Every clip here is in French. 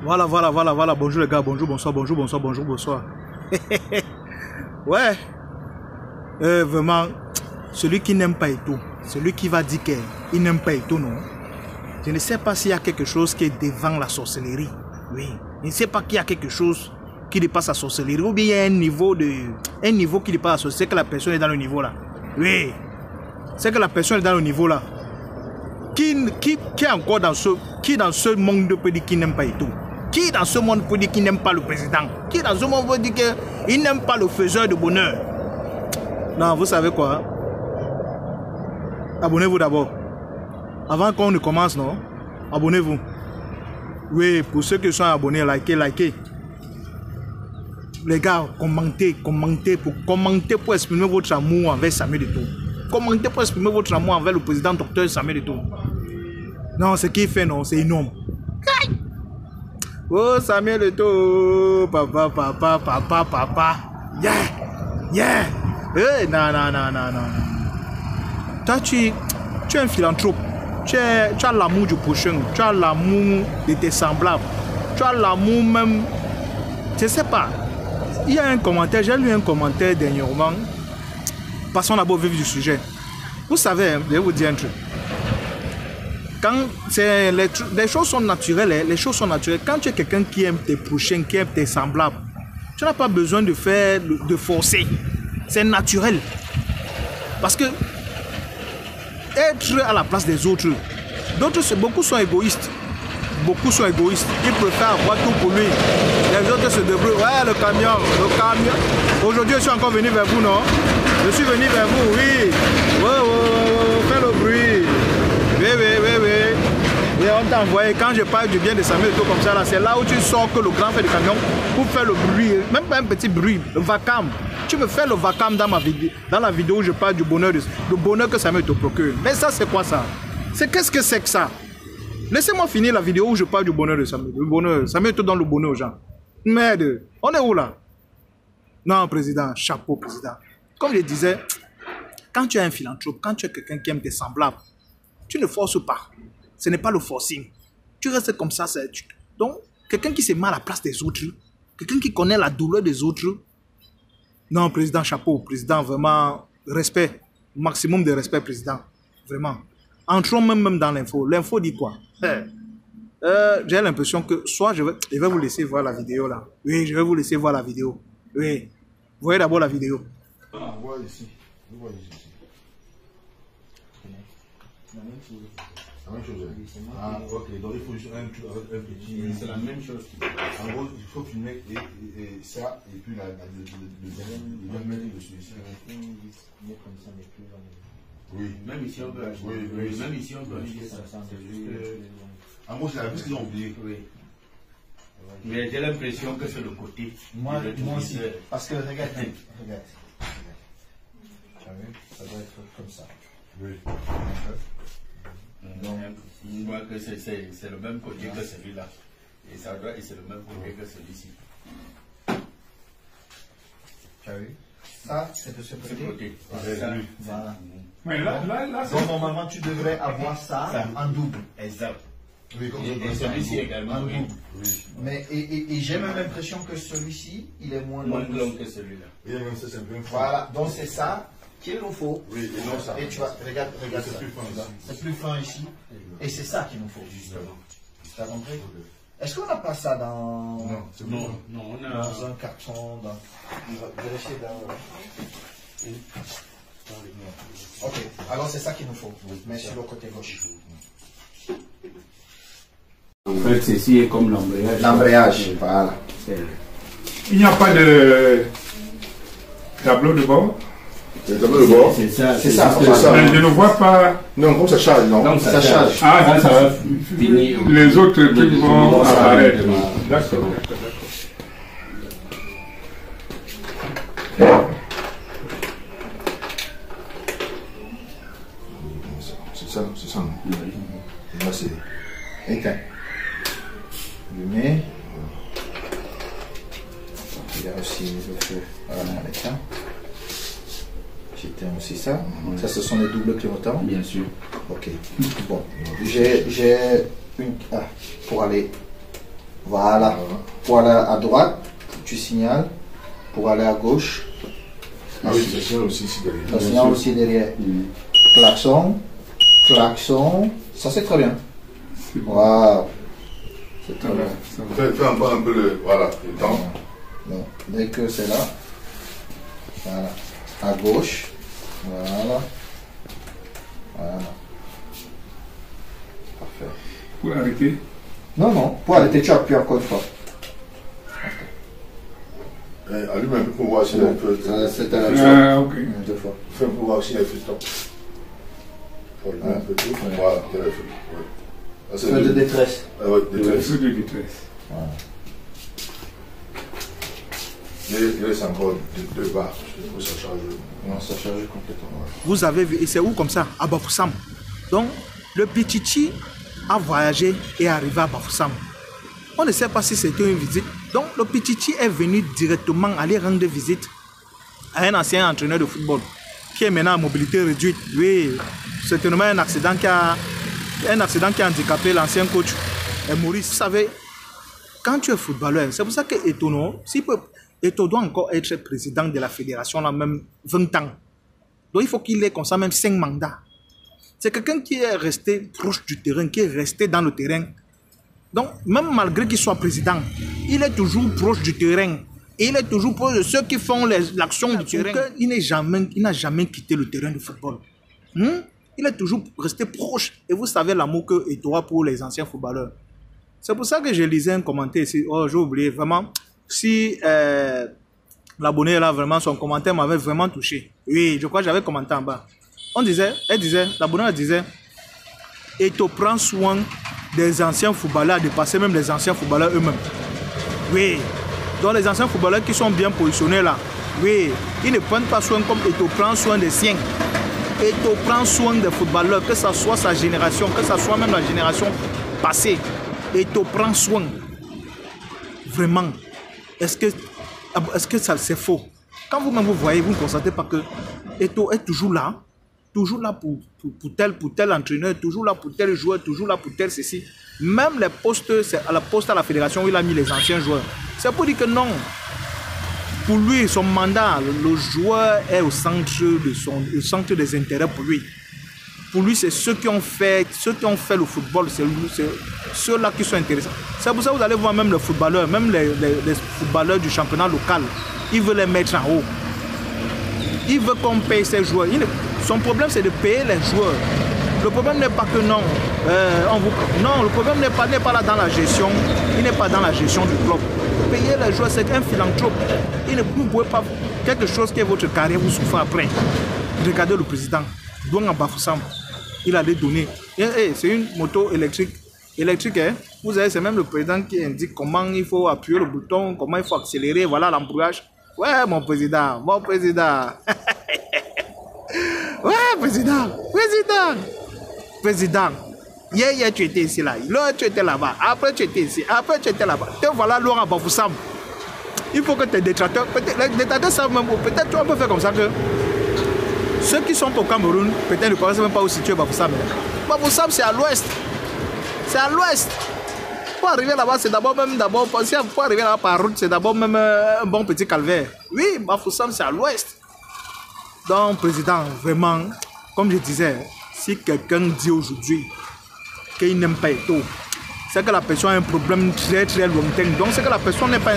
Voilà. Bonjour les gars, bonjour, bonsoir. Ouais. Vraiment, celui qui n'aime pas Eto'o, celui qui va dire qu'il n'aime pas Eto'o, non. Je ne sais pas s'il y a quelque chose qui est devant la sorcellerie. Oui. Je ne sais pas qu'il y a quelque chose qui dépasse la sorcellerie. Ou bien il y a un niveau qui dépasse la sorcellerie. C'est que la personne est dans le niveau là. Oui. C'est que la personne est dans le niveau là. Qui est encore dans ce monde peut dire qu'il n'aime pas Eto'o? Qui dans ce monde peut dire qu'il n'aime pas le président? Qui dans ce monde peut dire qu'il n'aime pas le faiseur de bonheur? Non, vous savez quoi? Abonnez-vous d'abord. Avant qu'on ne commence, non? Abonnez-vous. Oui, pour ceux qui sont abonnés, likez. Les gars, commentez pour exprimer votre amour envers Samuel Eto'o. Commentez pour exprimer votre amour envers le président docteur Samuel Eto'o. Non, ce qu'il fait, non, c'est énorme. Oh, Samuel Eto'o, papa. Yeah. Non. Toi, tu es un philanthrope. Tu as l'amour du prochain. Tu as l'amour de tes semblables. Tu as l'amour même. Je ne sais pas. Il y a un commentaire, j'ai lu un commentaire dernièrement. Passons d'abord au vif du sujet. Vous savez, je vais vous dire un truc. Quand les choses sont naturelles, quand tu es quelqu'un qui aime tes prochains, qui aime tes semblables, tu n'as pas besoin de forcer. C'est naturel. Parce que être à la place des autres, beaucoup sont égoïstes. Ils préfèrent avoir tout pour lui. Les autres se débrouillent. Ouais, le camion. Aujourd'hui, je suis encore venu vers vous, non? Je suis venu vers vous, oui. Fais le bruit. Oui. Et on t'a envoyé. Quand je parle du bien de Samuel Eto'o comme ça, c'est là où tu sors que le grand fait du camion pour faire le bruit. Même pas un petit bruit. Le vacarme. Tu me fais le vacarme dans la vidéo où je parle du bonheur que Samuel Eto'o procure. Mais ça, c'est quoi ça? Qu'est-ce que c'est que ça? Laissez-moi finir la vidéo où je parle du bonheur de Samuel. Le bonheur. Samuel Eto'o donne le bonheur aux gens. Merde. On est où là? Non, président. Chapeau, président. Comme je disais, quand tu es un philanthrope, quand tu es quelqu'un qui aime tes semblables, tu ne forces pas. Ce n'est pas le forcing. Tu restes comme ça. Donc, quelqu'un qui se met à la place des autres, quelqu'un qui connaît la douleur des autres. Non, président, chapeau. Président, vraiment, respect. Maximum de respect, président. Vraiment. Entrons même dans l'info. L'info dit quoi? J'ai l'impression que soit je vais vous laisser voir la vidéo là. Oui, je vais vous laisser voir la vidéo. Oui. Voyez d'abord la vidéo. On voit ici. La même chose. Ah, ok. Donc il faut juste un petit. C'est la même chose. En gros, il faut filmer et ça, et puis le dernier de celui-ci. Oui. Même ici, on peut acheter. Oui. Même ici, on peut acheter ça. En gros, c'est la plus qu'ils ont oublié. Oui. Mais j'ai l'impression que c'est le côté. Moi aussi. Parce que regarde. Ça doit être comme ça. Oui. Donc, on voit que c'est le même côté que celui-là. Et c'est le même côté que celui-ci. Tu as vu? Ça, c'est de ce côté. Voilà. Mais là, donc normalement, tu devrais avoir ça en double. Exact. Oui, comme Et celui-ci également. En Oui. double. Mais, et j'ai même l'impression que celui-ci, il est moins long Que celui-là. Et même ça, c'est un peu un Voilà, donc c'est ça qu'il nous faut. Oui, et non ça. Et tu vois, regarde C'est ça. plus fin ici. C'est plus fin ici. Et c'est ça qu'il nous faut, justement. Tu as compris? Est-ce qu'on n'a pas ça dans... Non, c'est bon. Non, on a. Dans un carton, dans... On va vérifier dans... Ok, alors c'est ça qu'il nous faut. Mais sur le côté gauche. En fait, ceci est comme l'embrayage. L'embrayage, voilà. Il n'y a pas de tableau de bord. Le tableau de bord. C'est ça. C'est ça. Mais je ne vois pas Non, comme ça charge, non. Donc Ça charge. ça va finir. les autres trucs vont apparaître. D'accord. C'est ça, non. Et là, c'est. Éteins. Je mets. Il y a aussi les autres. Voilà, éteint. J'éteins aussi ça. Ça, ce sont les doubles clignotants. Bien sûr. Ok. Bon. J'ai une. Ah, pour aller Voilà. Pour aller à droite, tu signales. Pour aller à gauche. Ah oui, ça signale aussi ici derrière. Ça signale aussi derrière. Klaxon. Klaxon. Ça c'est très bien. Waouh. C'est très bien. Fais encore un peu le. Voilà, le temps. Bon, dès que c'est là. Voilà. À gauche. Voilà. Voilà. Parfait. Pour arrêter. Non, non. Pour arrêter, tu appuies encore une fois. Allume un peu pour voir s'il y a un peu. C'était la chose. Ah, ok. Deux fois. Fais pour voir s'il y a un peu de temps. Faut allumer un peu tout. Voilà, il y a le feu. Ouais. Feu de détresse. Ah ouais, détresse. Feu de détresse. Voilà. Il reste encore deux barres. Il faut que ça charge. Non, ça charge complètement. Vous avez vu, et c'est où comme ça? À Bafoussam. Donc, le Pichichi a voyagé et est arrivé à Bafoussam. On ne sait pas si c'était une visite. Donc, le Pichichi est venu directement aller rendre visite à un ancien entraîneur de football qui est maintenant à mobilité réduite. Oui, certainement un accident qui a handicapé l'ancien coach Maurice. Vous savez, quand tu es footballeur, c'est pour ça que Eto'o doit encore être président de la fédération là même 20 ans. Donc il faut qu'il ait comme ça même 5 mandats. C'est quelqu'un qui est resté proche du terrain, qui est resté dans le terrain. Donc même malgré qu'il soit président, il est toujours proche du terrain. Et il est toujours proche de ceux qui font l'action du terrain. Il n'a jamais quitté le terrain de football. Il est toujours resté proche. Et vous savez l'amour que Eto'o a pour les anciens footballeurs. C'est pour ça que je lisais un commentaire ici. Oh, j'ai oublié vraiment. Si l'abonné là, vraiment, son commentaire m'avait vraiment touché. Oui, je crois que j'avais commenté en bas. L'abonné disait, Eto'o prend soin des anciens footballeurs, de passer même les anciens footballeurs eux-mêmes. Oui, donc les anciens footballeurs qui sont bien positionnés là, oui, ils ne prennent pas soin comme Eto'o prend soin des siens. Eto'o prend soin des footballeurs, que ce soit sa génération, que ce soit même la génération passée. Eto'o prend soin. Vraiment. Est-ce que ça c'est faux? Quand vous-même vous voyez, vous ne constatez pas que Eto'o est toujours là pour tel entraîneur, toujours là pour tel joueur, toujours là pour tel ceci. Même les postes, c'est à la poste à la fédération où il a mis les anciens joueurs. C'est pour dire que non. Pour lui, son mandat, le joueur est au centre des intérêts pour lui. Pour lui, c'est ceux qui ont fait le football, c'est ceux-là qui sont intéressants. C'est pour ça que vous allez voir même les footballeurs, même les footballeurs du championnat local, il veut les mettre en haut. Il veut qu'on paye ses joueurs. Son problème, c'est de payer les joueurs. Le problème n'est pas que non. Non, le problème n'est pas là dans la gestion. Il n'est pas dans la gestion du club. Payer les joueurs, c'est un philanthrope. Vous ne pouvez pas... Quelque chose qui est votre carrière, vous souffrez après. Regardez le président. Douang Bafoussam, il a donné. C'est une moto électrique. Hein? Vous savez, c'est même le président qui indique comment il faut appuyer le bouton, comment il faut accélérer. Voilà l'embrouillage. Ouais, mon président. Ouais, président. Hier, tu étais ici, là. Là, tu étais là-bas. Après, tu étais ici. Après, tu étais là-bas. Te voilà, Laurent Bafoussam. Il faut que tes détracteurs, les détracteurs savent même, peut-être on peut faire comme ça que ceux qui sont au Cameroun, peut-être ne connaissent même pas où situé Bafoussam. Bafoussam, c'est à l'ouest. C'est à l'ouest. Pour arriver là-bas, c'est d'abord, pour arriver là-bas par route, c'est d'abord même un bon petit calvaire. Oui, Bafoussam, c'est à l'ouest. Donc, président, vraiment, comme je disais, si quelqu'un dit aujourd'hui qu'il n'aime pas Eto'o, c'est que la personne a un problème très très lointain. Donc, c'est que la personne n'est pas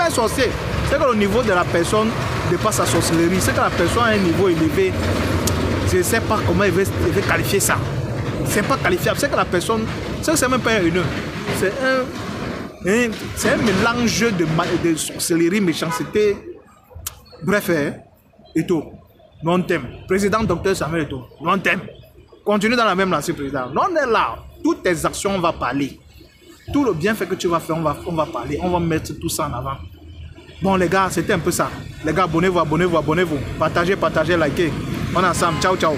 un sorcier. C'est que le niveau de la personne dépasse sa sorcellerie. C'est que la personne a un niveau élevé. Je ne sais pas comment il veut qualifier ça. C'est pas qualifiable. C'est que la personne, c'est même pas un haineux. C'est un mélange de sorcellerie, méchanceté. Bref, Eto'o, non t'aime. Président Dr Samuel Eto'o, non t'aime. Continue dans la même lancée, président. Non, on est là. Toutes tes actions, on va parler. Tout le bienfait que tu vas faire, on va parler. On va mettre tout ça en avant. Bon, les gars, c'était un peu ça. Les gars, abonnez-vous. Partagez, likez. On est ensemble. Ciao, ciao.